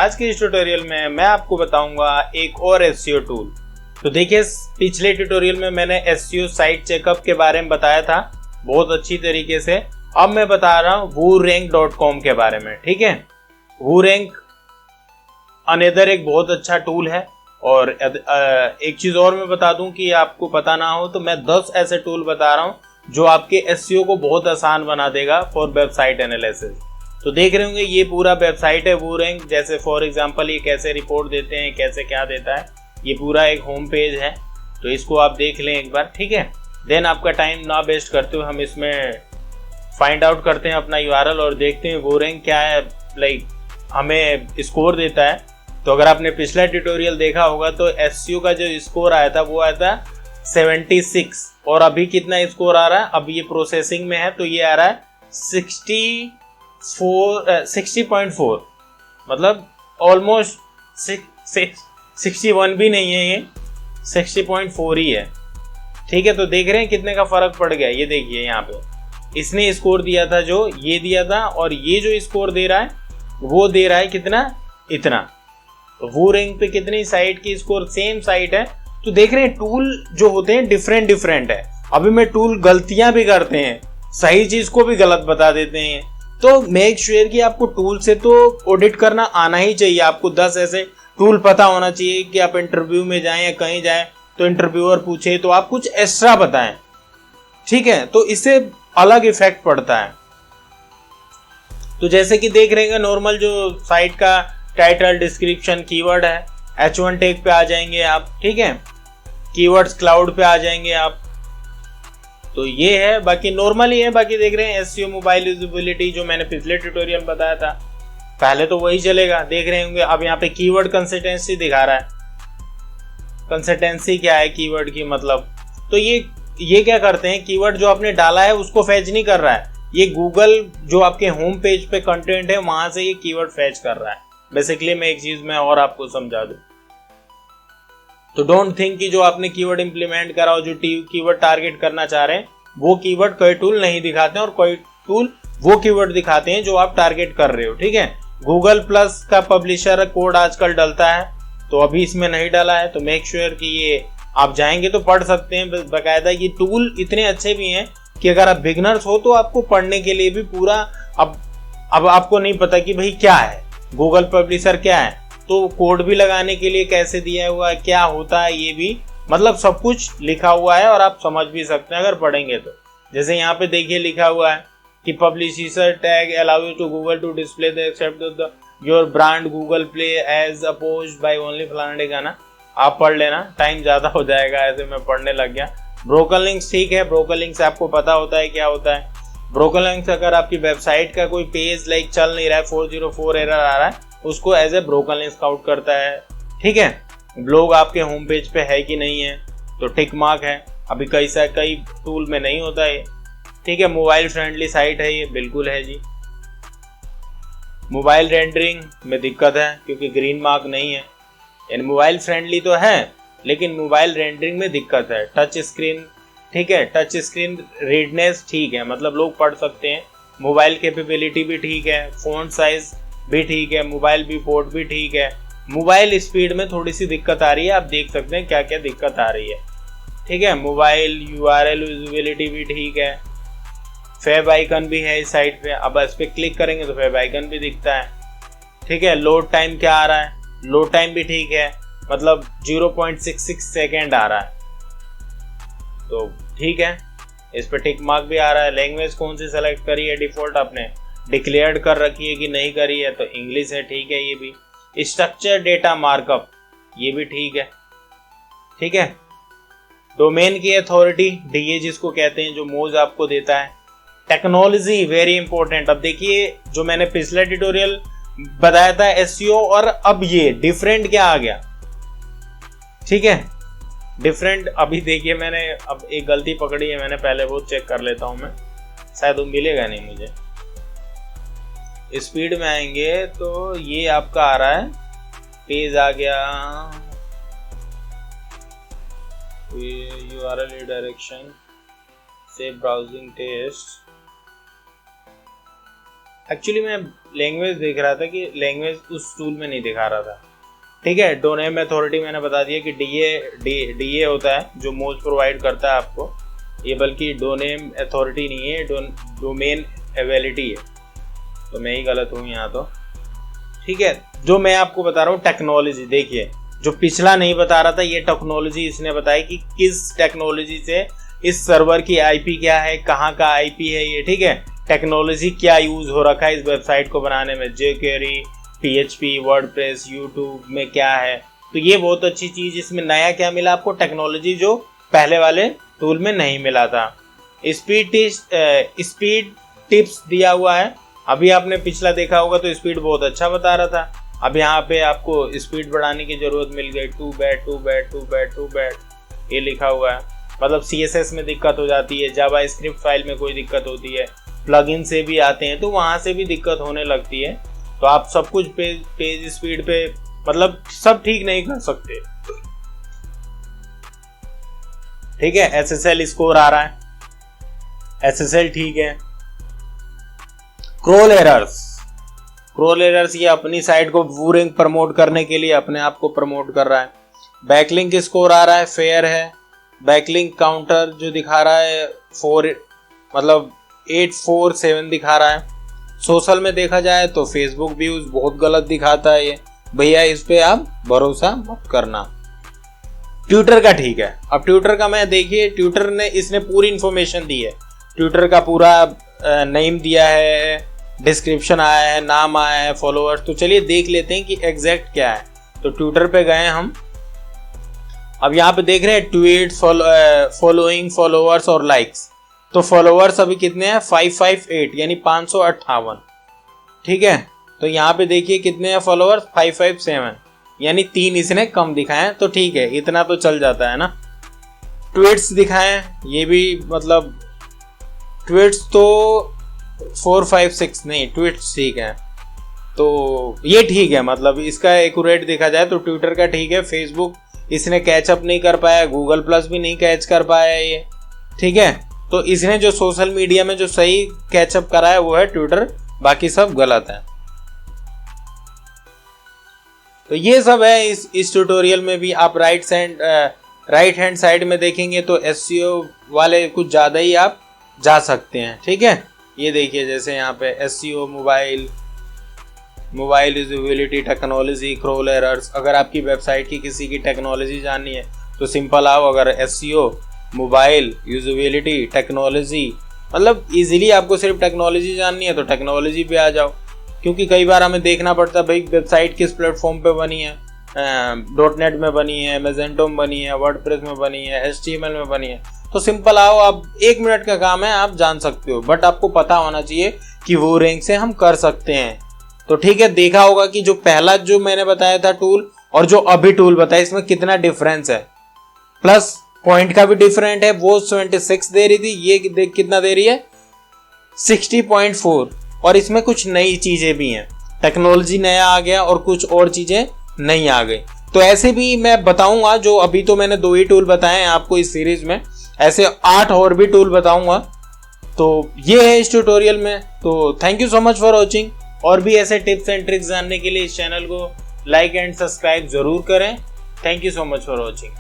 आज के इस ट्यूटोरियल में मैं आपको बताऊंगा एक और एसईओ टूल। तो देखिए, पिछले ट्यूटोरियल में मैंने एसईओ साइट चेकअप के बारे में बताया था बहुत अच्छी तरीके से। अब मैं बता रहा हूँ WooRank.com के बारे में। ठीक है, WooRank अनदर एक बहुत अच्छा टूल है। और एक चीज और मैं बता दूं कि आपको पता ना हो तो मैं 10 ऐसे टूल बता रहा हूं जो आपके एसईओ को बहुत आसान बना देगा फॉर वेबसाइट एनालिसिस। तो देख रहे होंगे ये पूरा वेबसाइट है WooRank। जैसे फॉर एग्जांपल ये कैसे रिपोर्ट देते हैं, कैसे क्या देता है, ये पूरा एक होम पेज है। तो इसको आप देख लें एक बार। ठीक है, देन आपका टाइम ना वेस्ट करते हुए हम इसमें फाइंड आउट करते हैं अपना यूआरएल और देखते हैं WooRank क्या है, लाइक हमें स्कोर देता है। तो अगर आपने पिछला ट्यूटोरियल देखा होगा तो एसईओ का जो स्कोर आया था वो आया था 76 और अभी कितना स्कोर आ रहा है, अभी ये प्रोसेसिंग में है तो ये आ रहा है 60.4, मतलब ऑलमोस्ट 61 भी नहीं है, ये 60.4 ही है। ठीक है, तो देख रहे हैं कितने का फर्क पड़ गया। ये देखिए यहाँ पे इसने स्कोर दिया था जो ये दिया था और ये जो स्कोर दे रहा है वो दे रहा है कितना, इतना। तो WooRank पे कितनी साइट की स्कोर सेम साइट है। तो देख रहे हैं टूल जो होते हैं डिफरेंट है। अभी मैं टूल गलतियां भी करते हैं, सही चीज को भी गलत बता देते हैं। तो मेक श्योर कि आपको टूल से तो ऑडिट करना आना ही चाहिए। आपको 10 ऐसे टूल पता होना चाहिए कि आप इंटरव्यू में जाएं या कहीं जाएं तो इंटरव्यूअर पूछे तो आप कुछ एक्स्ट्रा बताएं। ठीक है, तो इससे अलग इफेक्ट पड़ता है। तो जैसे कि देख रहे हैं नॉर्मल जो साइट का टाइटल, डिस्क्रिप्शन, कीवर्ड है, H1 टैग पे आ जाएंगे आप। ठीक है, कीवर्ड्स क्लाउड पे आ जाएंगे आप। तो ये है, बाकी नॉर्मल ही है। बाकी देख रहे हैं एसईओ मोबाइल यूजेबिलिटी जो मैंने पिछले ट्यूटोरियल बताया था, पहले तो वही चलेगा। देख रहे होंगे अब यहाँ पे कीवर्ड कंसिस्टेंसी दिखा रहा है। कंसिस्टेंसी क्या है कीवर्ड की, मतलब तो ये क्या करते हैं, कीवर्ड जो आपने डाला है उसको फैच नहीं कर रहा है, ये गूगल जो आपके होम पेज पे कंटेंट है वहां से ये कीवर्ड फैच कर रहा है। बेसिकली मैं एक चीज में और आपको समझा दूं, तो डोंट थिंक कि जो आपने कीवर्ड इंप्लीमेंट करा हो, जो कीवर्ड टारगेट करना चाह रहे हैं वो कीवर्ड कोई टूल नहीं दिखाते हैं और कोई टूल वो कीवर्ड दिखाते हैं जो आप टारगेट कर रहे हो। ठीक है, गूगल प्लस का पब्लिशर कोड आजकल डलता है, तो अभी इसमें नहीं डाला है। तो मेक श्योर कि ये आप जाएंगे तो पढ़ सकते हैं बकायदा। ये टूल इतने अच्छे भी हैं कि अगर आप बिगनर्स हो तो आपको पढ़ने के लिए भी पूरा, अब आपको नहीं पता कि भाई क्या है गूगल पब्लिशर, क्या है तो कोड भी लगाने के लिए कैसे दिया हुआ है, क्या होता है, ये भी मतलब सब कुछ लिखा हुआ है और आप समझ भी सकते हैं अगर पढ़ेंगे तो। जैसे यहाँ पे देखिए लिखा हुआ है कि publisher tag allow you to Google to display the except the your brand Google play as opposed by only फलाना गाना। आप पढ़ लेना, टाइम ज्यादा हो जाएगा, ऐसे मैं पढ़ने लग गया। ब्रोकन लिंक्स, ठीक है, ब्रोकन लिंक्स आपको पता होता है क्या होता है। ब्रोकन लिंक्स अगर आपकी वेबसाइट का कोई पेज लाइक चल नहीं रहा है, 404 एरर आ रहा है, उसको as a broken links count करता है। ठीक है, ब्लॉग आपके होम पेज पे है कि नहीं है तो टिक मार्क है। अभी कई टूल में नहीं होता है। ठीक है, मोबाइल फ्रेंडली साइट है ये, बिल्कुल है जी। मोबाइल रेंडरिंग में दिक्कत है क्योंकि ग्रीन मार्क नहीं है। यानी मोबाइल फ्रेंडली तो है लेकिन मोबाइल रेंडरिंग में दिक्कत है। टच स्क्रीन, ठीक है, टच स्क्रीन रीडनेस ठीक है, मतलब लोग पढ़ सकते हैं। मोबाइल कैपेबिलिटी भी ठीक है, फ़ॉन्ट साइज भी ठीक है, मोबाइल भी पोर्ट भी ठीक है। मोबाइल स्पीड में थोड़ी सी दिक्कत आ रही है, आप देख सकते हैं क्या क्या दिक्कत आ रही है। ठीक है, मोबाइल यूआरएल यूजेबिलिटी भी ठीक है। फेब आइकन भी है इस साइट पे, अब इस पर क्लिक करेंगे तो फेब आइकन भी दिखता है। ठीक है, लोड टाइम क्या आ रहा है, लोड टाइम भी ठीक है, मतलब 0.66 सेकेंड आ रहा है, तो ठीक है, इस पे टिक मार्क भी आ रहा है। लैंग्वेज कौन सी सेलेक्ट करी है, डिफॉल्ट आपने डिक्लेयर्ड कर रखी है कि नहीं करी है, तो इंग्लिश है, ठीक है। ये भी स्ट्रक्चर डेटा मार्कअप, ये भी ठीक है। ठीक है, डोमेन की अथॉरिटी, डीए जिसको कहते हैं, जो मोज आपको देता है। Technology very important. अब देखिए जो मैंने पिछला ट्यूटोरियल बताया था एसईओ और अब ये डिफरेंट क्या आ गया। ठीक है, डिफरेंट अभी देखिए मैंने अब एक गलती पकड़ी है मैंने, पहले वो चेक कर लेता हूं मैं, शायद वो मिलेगा नहीं मुझे। स्पीड में आएंगे तो ये आपका आ रहा है, पेज आ गया, URL redirection, save browsing test, actually मैं लैंग्वेज देख रहा था कि लैंग्वेज उस टूल में नहीं दिखा रहा था। ठीक है, डोमेन अथॉरिटी मैंने बता दिया कि डीए होता है जो मोज प्रोवाइड करता है आपको, ये बल्कि डोमेन अथॉरिटी नहीं है, डोमेन एवेलिटी है। तो मैं ही गलत हूँ यहाँ तो। ठीक है, जो मैं आपको बता रहा हूँ टेक्नोलॉजी, देखिए जो पिछला नहीं बता रहा था ये टेक्नोलॉजी इसने बताई कि किस टेक्नोलॉजी से इस सर्वर की आईपी क्या है, कहाँ का आईपी है ये। ठीक है, टेक्नोलॉजी क्या यूज हो रखा है इस वेबसाइट को बनाने में, jQuery, PHP, वर्डप्रेस, यूट्यूब में क्या है। तो ये बहुत अच्छी चीज, इसमें नया क्या मिला आपको, टेक्नोलॉजी जो पहले वाले टूल में नहीं मिला था। स्पीड टिप्स दिया हुआ है, अभी आपने पिछला देखा होगा तो स्पीड बहुत अच्छा बता रहा था, अब यहाँ पे आपको स्पीड बढ़ाने की जरूरत मिल गई, टू बैड ये लिखा हुआ है। मतलब CSS में दिक्कत हो जाती है, जावा स्क्रिप्ट फाइल में कोई दिक्कत होती है, प्लगइन से भी आते हैं तो वहां से भी दिक्कत होने लगती है। तो आप सब कुछ पेज स्पीड पे मतलब सब ठीक नहीं कर सकते। ठीक है, SSL स्कोर आ रहा है, SSL ठीक है। क्रॉल एरर्स ये अपनी साइट को वूरिंग प्रमोट करने के लिए अपने आप को प्रमोट कर रहा है। बैकलिंक स्कोर आ रहा है, फेयर है। बैकलिंक काउंटर जो दिखा रहा है 847 दिखा रहा है। सोशल में देखा जाए तो फेसबुक व्यूज बहुत गलत दिखाता है ये, भैया इस पे आप भरोसा मत करना। ट्विटर का ठीक है। अब ट्विटर का मैं देखिए, ट्विटर ने इसने पूरी इंफॉर्मेशन दी है, ट्विटर का पूरा नेम दिया है, डिस्क्रिप्शन आया है, नाम आया है, फॉलोअर्स। तो चलिए देख लेते हैं कि एग्जैक्ट क्या है। तो ट्विटर पे गए हम, अब यहाँ पे देख रहे हैं ट्वीट, फॉलोइंग, फॉलोअर्स और लाइक्स। तो फॉलोअर्स अभी कितने हैं, 558 यानी 558। ठीक है, तो यहाँ पे देखिए कितने हैं फॉलोअर्स, 557 यानी 3 इसने कम दिखाए। तो ठीक है, इतना तो चल जाता है ना। ट्वीट्स दिखाएं, ये भी मतलब ट्वीट्स तो 456 नहीं, ट्वीट्स ठीक है। तो ये ठीक है, मतलब इसका एक्यूरेट देखा जाए तो ट्विटर का ठीक है। फेसबुक इसने कैचअप नहीं कर पाया, गूगल प्लस भी नहीं कैच कर पाया ये। ठीक है, तो इसने जो सोशल मीडिया में जो सही कैचअप करा है वो है ट्विटर, बाकी सब गलत है। तो ये सब है इस ट्यूटोरियल में भी। आप राइट हैंड साइड में देखेंगे तो SEO वाले कुछ ज़्यादा ही आप जा सकते हैं। ठीक है, ये देखिए जैसे यहाँ पे SEO, mobile usability, technology, crawl errors. अगर आपकी वेबसाइट की किसी की टेक्नोलॉजी जाननी है तो सिंपल आओ, अगर SEO, मोबाइल यूजेबिलिटी, टेक्नोलॉजी, मतलब इजीली आपको सिर्फ टेक्नोलॉजी जाननी है तो टेक्नोलॉजी पे आ जाओ। क्योंकि कई बार हमें देखना पड़ता है भाई वेबसाइट किस प्लेटफॉर्म पे बनी है, .NET में बनी है, मैजेंटो में बनी है, वर्डप्रेस में बनी है, HTML में बनी है। तो सिंपल आओ, आप 1 मिनट का काम है, आप जान सकते हो। बट आपको पता होना चाहिए कि वो रैंक से हम कर सकते हैं। तो ठीक है, देखा होगा कि जो पहला जो मैंने बताया था टूल और जो अभी टूल बताया इसमें कितना डिफरेंस है। प्लस पॉइंट का भी डिफरेंट है, वो 76 दे रही थी, ये देख कितना दे रही है, 60.4। और इसमें कुछ नई चीजें भी हैं, टेक्नोलॉजी नया आ गया और कुछ और चीजें नई आ गई। तो ऐसे भी मैं बताऊंगा, जो अभी तो मैंने 2 ही टूल बताए हैं आपको इस सीरीज में, ऐसे 8 और भी टूल बताऊंगा। तो ये है इस ट्यूटोरियल में। तो thank you so much for watching. और भी ऐसे टिप्स एंड ट्रिक्स जानने के लिए इस चैनल को लाइक एंड सब्सक्राइब जरूर करें। Thank you so much for watching.